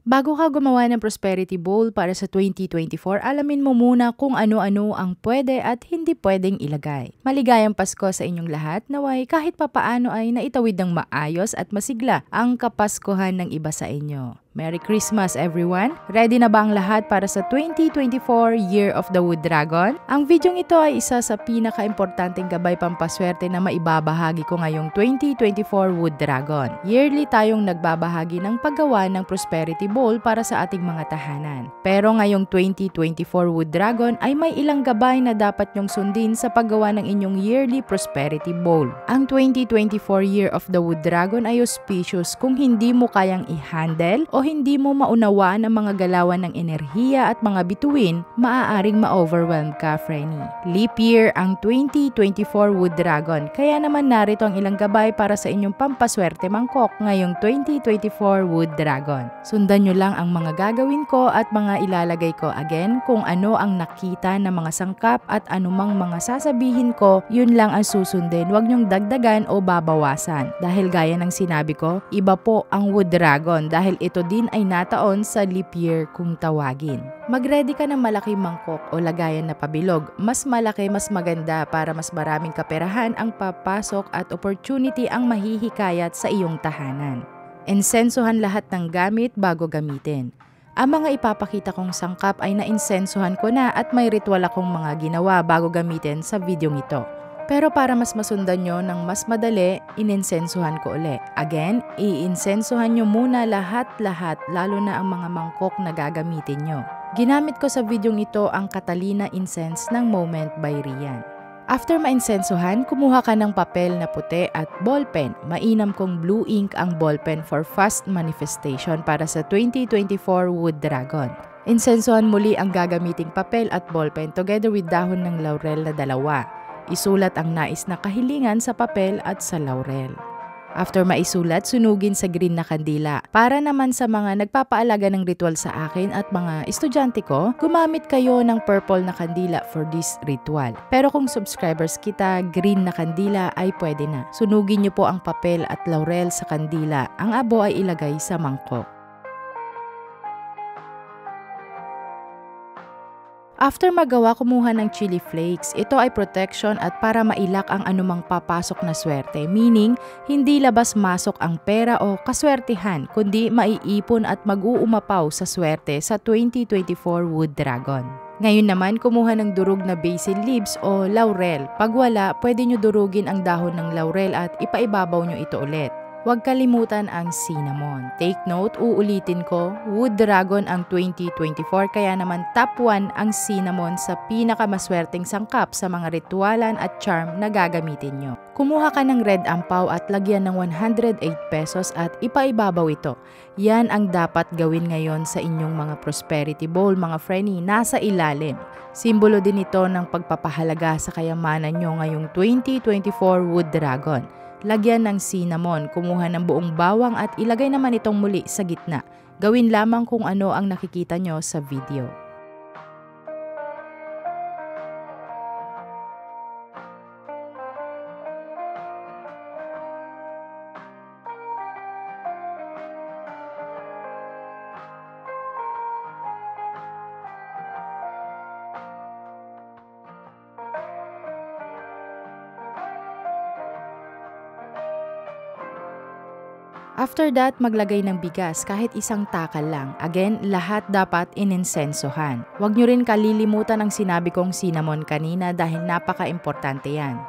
Bago ka gumawa ng prosperity bowl para sa 2024, alamin mo muna kung ano-ano ang pwede at hindi pwedeng ilagay. Maligayang Pasko sa inyong lahat, naway kahit papaano ay naitawid ng maayos at masigla ang Kapaskuhan ng iba sa inyo. Merry Christmas everyone! Ready na ba ang lahat para sa 2024 Year of the Wood Dragon? Ang videong ito ay isa sa pinaka-importanteng gabay pampaswerte na maibabahagi ko ngayong 2024 Wood Dragon. Yearly tayong nagbabahagi ng paggawa ng Prosperity Bowl para sa ating mga tahanan. Pero ngayong 2024 Wood Dragon ay may ilang gabay na dapat nyong sundin sa paggawa ng inyong Yearly Prosperity Bowl. Ang 2024 Year of the Wood Dragon ay auspicious kung hindi mo kayang i-handle o hindi mo maunawaan ang mga galawan ng enerhiya at mga bituin, maaaring ma-overwhelm ka, Frenny. Leap year ang 2024 Wood Dragon, kaya naman narito ang ilang gabay para sa inyong pampaswerte mangkok ngayong 2024 Wood Dragon. Sundan nyo lang ang mga gagawin ko at mga ilalagay ko again kung ano ang nakita ng mga sangkap at anumang mga sasabihin ko, yun lang ang susundin, huwag nyong dagdagan o babawasan. Dahil gaya ng sinabi ko, iba po ang Wood Dragon dahil ito din ay nataon sa leap year kung tawagin. Mag-ready ka ng malaking mangkok o lagayan na pabilog. Mas malaki, mas maganda para mas maraming kaperahan ang papasok at opportunity ang mahihikayat sa iyong tahanan. Insensohan lahat ng gamit bago gamitin. Ang mga ipapakita kong sangkap ay nainsensohan ko na at may ritual akong mga ginawa bago gamitin sa videong ito. Pero para mas masundan nyo ng mas madali, ininsensuhan ko uli. Again, iinsensuhan nyo muna lahat-lahat lalo na ang mga mangkok na gagamitin nyo. Ginamit ko sa videong ito ang Catalina Incense ng Moment by Rian. After mainsensuhan, kumuha ka ng papel na puti at ballpen. Mainam kong blue ink ang ballpen for fast manifestation para sa 2024 Wood Dragon. Insensuhan muli ang gagamiting papel at ballpen together with dahon ng laurel na 2. Isulat ang nais na kahilingan sa papel at sa laurel. After maisulat, sunugin sa green na kandila. Para naman sa mga nagpapaalaga ng ritual sa akin at mga estudyante ko, gumamit kayo ng purple na kandila for this ritual. Pero kung subscribers kita, green na kandila ay pwede na. Sunugin niyo po ang papel at laurel sa kandila. Ang abo ay ilagay sa mangkok. After magawa, kumuha ng chili flakes. Ito ay protection at para mailak ang anumang papasok na swerte. Meaning, hindi labas-masok ang pera o kaswertihan, kundi maiipon at mag-uumapaw sa swerte sa 2024 Wood Dragon. Ngayon naman, kumuha ng durog na basil leaves o laurel. Pag wala, pwede nyo durugin ang dahon ng laurel at ipaibabaw nyo ito ulit. Huwag kalimutan ang cinnamon. Take note, uulitin ko, Wood Dragon ang 2024 kaya naman top 1 ang cinnamon sa pinakamaswerteng sangkap sa mga ritualan at charm na gagamitin nyo. Kumuha ka ng red ampaw at lagyan ng 108 pesos at ipaibabaw ito. Yan ang dapat gawin ngayon sa inyong mga prosperity bowl, mga Frenny, nasa ilalim. Simbolo din ito ng pagpapahalaga sa kayamanan nyo ngayong 2024 Wood Dragon. Lagyan ng cinnamon, kumuha ng buong bawang at ilagay naman itong muli sa gitna. Gawin lamang kung ano ang nakikita nyo sa video. After that, maglagay ng bigas kahit isang takal lang. Again, lahat dapat ininsensohan. Huwag nyo rin kalilimutan ang sinabi kong cinnamon kanina dahil napaka-importante yan.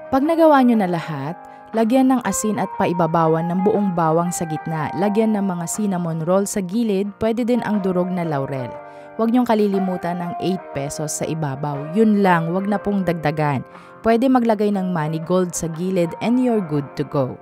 Pag nagawa nyo na lahat, lagyan ng asin at paibabawan ng buong bawang sa gitna. Lagyan ng mga cinnamon roll sa gilid, pwede din ang durog na laurel. Huwag niyong kalilimutan ng 8 pesos sa ibabaw. Yun lang, huwag na pong dagdagan. Pwede maglagay ng marigold sa gilid and you're good to go.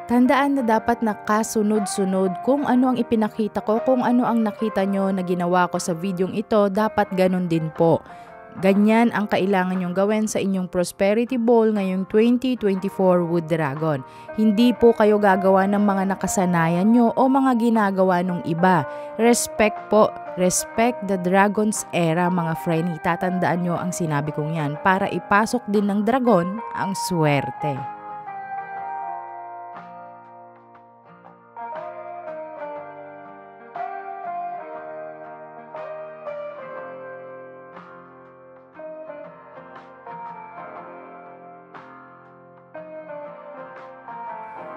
Tandaan na dapat nakasunod-sunod kung ano ang ipinakita ko, kung ano ang nakita nyo na ginawa ko sa videong ito, dapat ganun din po. Ganyan ang kailangan nyong gawin sa inyong prosperity bowl ngayong 2024 Wood Dragon. Hindi po kayo gagawa ng mga nakasanayan nyo o mga ginagawa ng iba. Respect po. Respect the Dragon's era mga friend. Tatandaan nyo ang sinabi kong yan para ipasok din ng dragon ang swerte.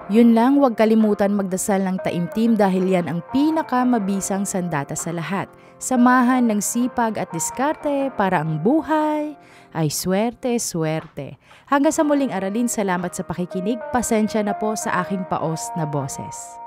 Yun lang, huwag kalimutan magdasal ng taimtim dahil yan ang pinakamabisang sandata sa lahat. Samahan ng sipag at diskarte para ang buhay ay swerte-swerte. Hanggang sa muling aralin, salamat sa pakikinig. Pasensya na po sa aking paos na boses.